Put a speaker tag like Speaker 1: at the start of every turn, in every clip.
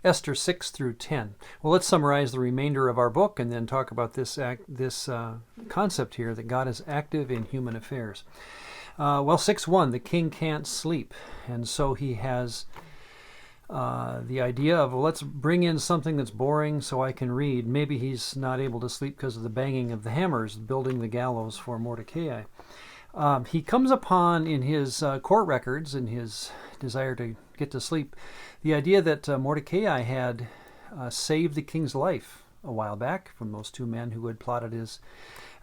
Speaker 1: Esther 6 through 10. Well, let's summarize the remainder of our book and then talk about this concept here that God is active in human affairs. 6:1, the king can't sleep, and so he has the idea of, well, let's bring in something that's boring so I can read. Maybe he's not able to sleep because of the banging of the hammers building the gallows for Mordecai. He comes upon in his court records, in his desire to get to sleep, the idea that Mordecai had saved the king's life a while back from those two men who had plotted his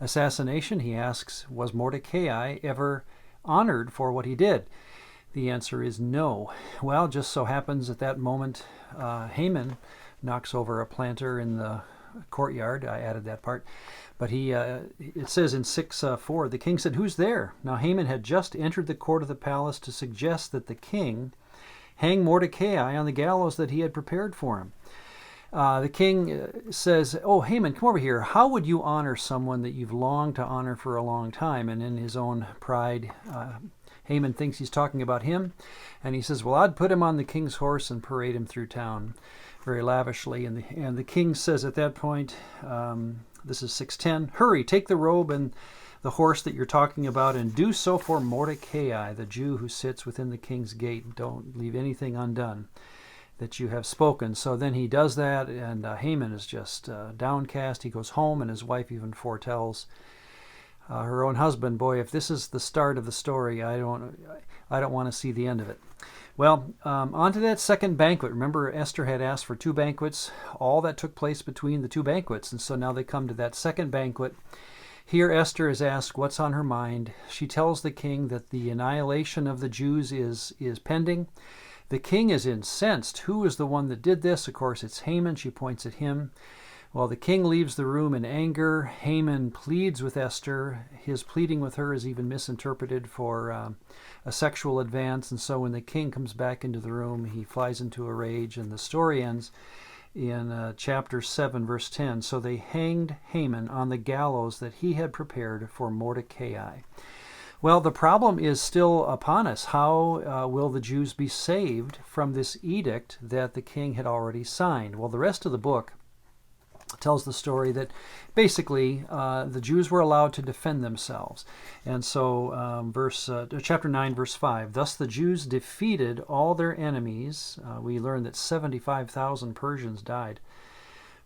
Speaker 1: assassination. He asks, was Mordecai ever honored for what he did? The answer is no. Well, just so happens at that moment, Haman knocks over a planter in the courtyard. I added that part. But it says in 6:4, the king said, who's there? Now Haman had just entered the court of the palace to suggest that the king hang Mordecai on the gallows that he had prepared for him. The king says, oh, Haman, come over here. How would you honor someone that you've longed to honor for a long time? And in his own pride, Haman thinks he's talking about him. And he says, well, I'd put him on the king's horse and parade him through town very lavishly. And the king says at that point, this is 6:10, hurry, take the robe and the horse that you're talking about, and do so for Mordecai, the Jew who sits within the king's gate. Don't leave anything undone that you have spoken. So then he does that, and Haman is just downcast. He goes home, and his wife even foretells her own husband, boy, if this is the start of the story, I don't want to see the end of it. Well, on to that second banquet. Remember, Esther had asked for 2 banquets, all that took place between the 2 banquets, and so now they come to that second banquet. Here Esther is asked what's on her mind. She tells the king that the annihilation of the Jews is pending. The king is incensed. Who is the one that did this? Of course, it's Haman. She points at him. Well, the king leaves the room in anger. Haman pleads with Esther. His pleading with her is even misinterpreted for a sexual advance. And so when the king comes back into the room, he flies into a rage. And the story ends in chapter 7, verse 10. So they hanged Haman on the gallows that he had prepared for Mordecai. Well, the problem is still upon us. How will the Jews be saved from this edict that the king had already signed? Well, the rest of the book tells the story that basically the Jews were allowed to defend themselves. And so chapter 9, verse 5, thus the Jews defeated all their enemies. We learn that 75,000 Persians died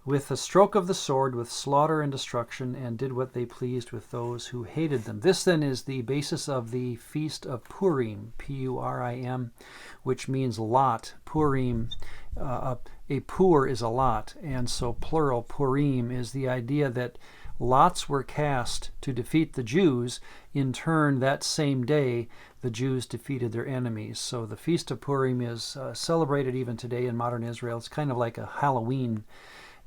Speaker 1: with a stroke of the sword, with slaughter and destruction, and did what they pleased with those who hated them. This then is the basis of the Feast of Purim, Purim, which means lot. Purim, a pur is a lot, and so plural Purim is the idea that lots were cast to defeat the Jews. In turn, that same day, the Jews defeated their enemies. So the Feast of Purim is celebrated even today in modern Israel. It's kind of like a Halloween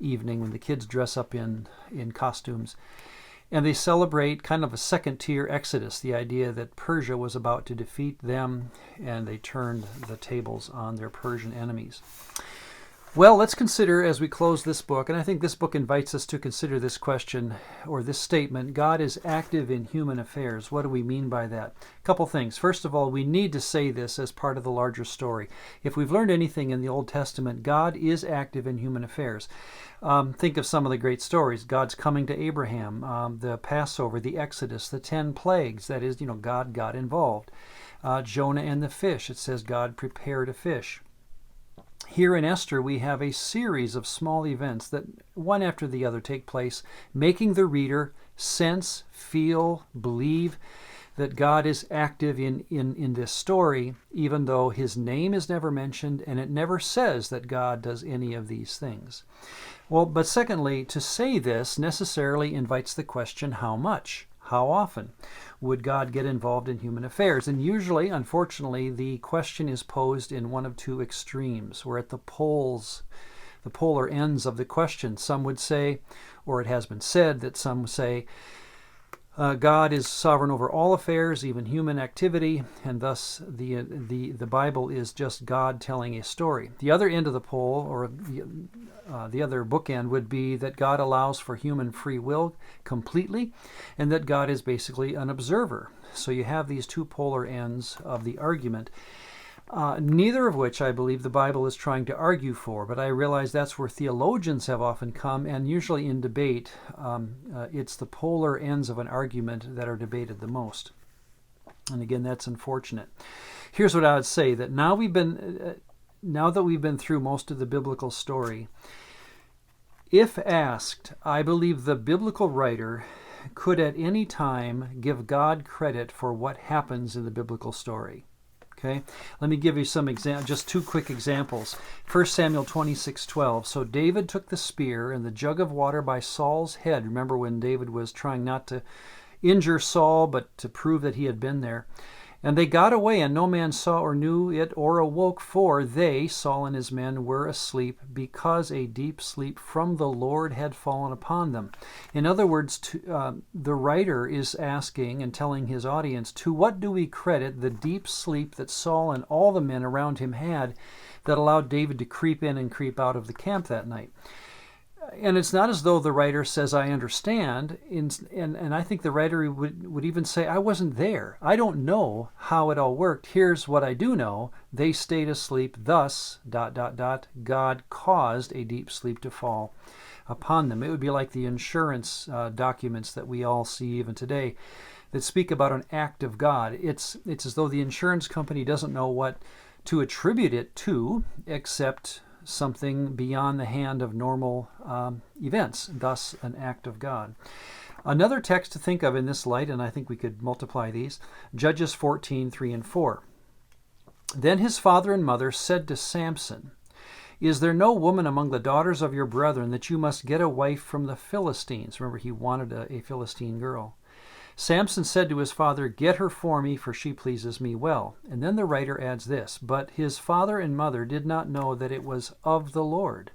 Speaker 1: evening when the kids dress up in costumes. And they celebrate kind of a second-tier exodus, the idea that Persia was about to defeat them, and they turned the tables on their Persian enemies. Well, let's consider as we close this book, and I think this book invites us to consider this question or this statement, God is active in human affairs. What do we mean by that? A couple things. First of all, we need to say this as part of the larger story. If we've learned anything in the Old Testament, God is active in human affairs. Think of some of the great stories. God's coming to Abraham, the Passover, the Exodus, the 10 plagues. That is, God got involved. Jonah and the fish. It says God prepared a fish. Here in Esther, we have a series of small events that one after the other take place, making the reader sense, feel, believe that God is active in this story, even though his name is never mentioned and it never says that God does any of these things. Well, but secondly, to say this necessarily invites the question, how much? How often would God get involved in human affairs? And usually, unfortunately, the question is posed in one of 2 extremes. We're at the polar ends of the question. Some would say, or it has been said that some say, God is sovereign over all affairs, even human activity, and thus the Bible is just God telling a story. The other end of the pole, or the other bookend, would be that God allows for human free will completely, and that God is basically an observer. So you have these 2 polar ends of the argument. neither of which I believe the Bible is trying to argue for, but I realize that's where theologians have often come, and usually in debate, it's the polar ends of an argument that are debated the most. And again, that's unfortunate. Here's what I would say, that now that we've been through most of the biblical story, if asked, I believe the biblical writer could at any time give God credit for what happens in the biblical story. Okay, let me give you some just two quick examples. 1 Samuel 26:12. So David took the spear and the jug of water by Saul's head. Remember when David was trying not to injure Saul, but to prove that he had been there. And they got away, and no man saw or knew it or awoke, for they, Saul and his men, were asleep, because a deep sleep from the Lord had fallen upon them. In other words, the writer is asking and telling his audience, to what do we credit the deep sleep that Saul and all the men around him had that allowed David to creep in and creep out of the camp that night? And it's not as though the writer says, I understand, and I think the writer would even say, I wasn't there. I don't know how it all worked. Here's what I do know. They stayed asleep, thus, ... God caused a deep sleep to fall upon them. It would be like the insurance documents that we all see even today that speak about an act of God. It's as though the insurance company doesn't know what to attribute it to, except something beyond the hand of normal events, thus an act of God. Another text to think of in this light, and I think we could multiply these, Judges 14:3 and 4. Then his father and mother said to Samson, Is there no woman among the daughters of your brethren that you must get a wife from the Philistines? Remember, he wanted a Philistine girl. Samson said to his father, Get her for me, for she pleases me well. And then the writer adds this, But his father and mother did not know that it was of the Lord,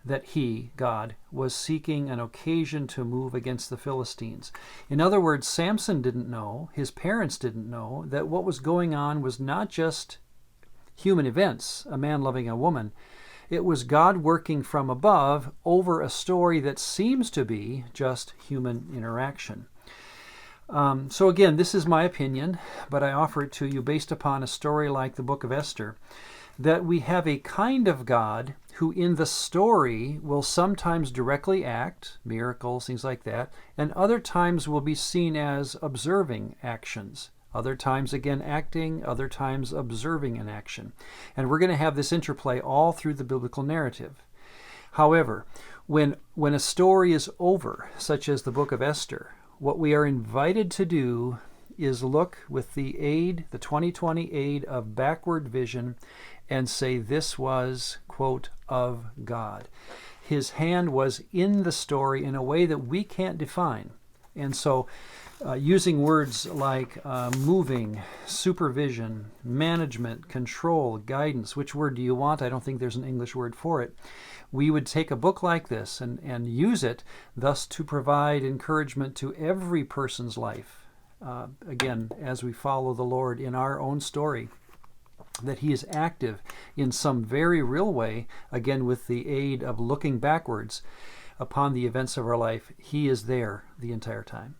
Speaker 1: that he, God, was seeking an occasion to move against the Philistines. In other words, Samson didn't know, his parents didn't know, that what was going on was not just human events, a man loving a woman. It was God working from above over a story that seems to be just human interaction. So again, this is my opinion, but I offer it to you based upon a story like the book of Esther, that we have a kind of God who in the story will sometimes directly act, miracles, things like that, and other times will be seen as observing actions. Other times, again, acting, other times observing an action. And we're going to have this interplay all through the biblical narrative. However, when a story is over, such as the book of Esther, what we are invited to do is look with the 2020 aid of backward vision and say this was, quote, of God. His hand was in the story in a way that we can't define. And so using words like moving, supervision, management, control, guidance, which word do you want? I don't think there's an English word for it. We would take a book like this and use it thus to provide encouragement to every person's life. Again, as we follow the Lord in our own story, that he is active in some very real way, again with the aid of looking backwards upon the events of our life. He is there the entire time.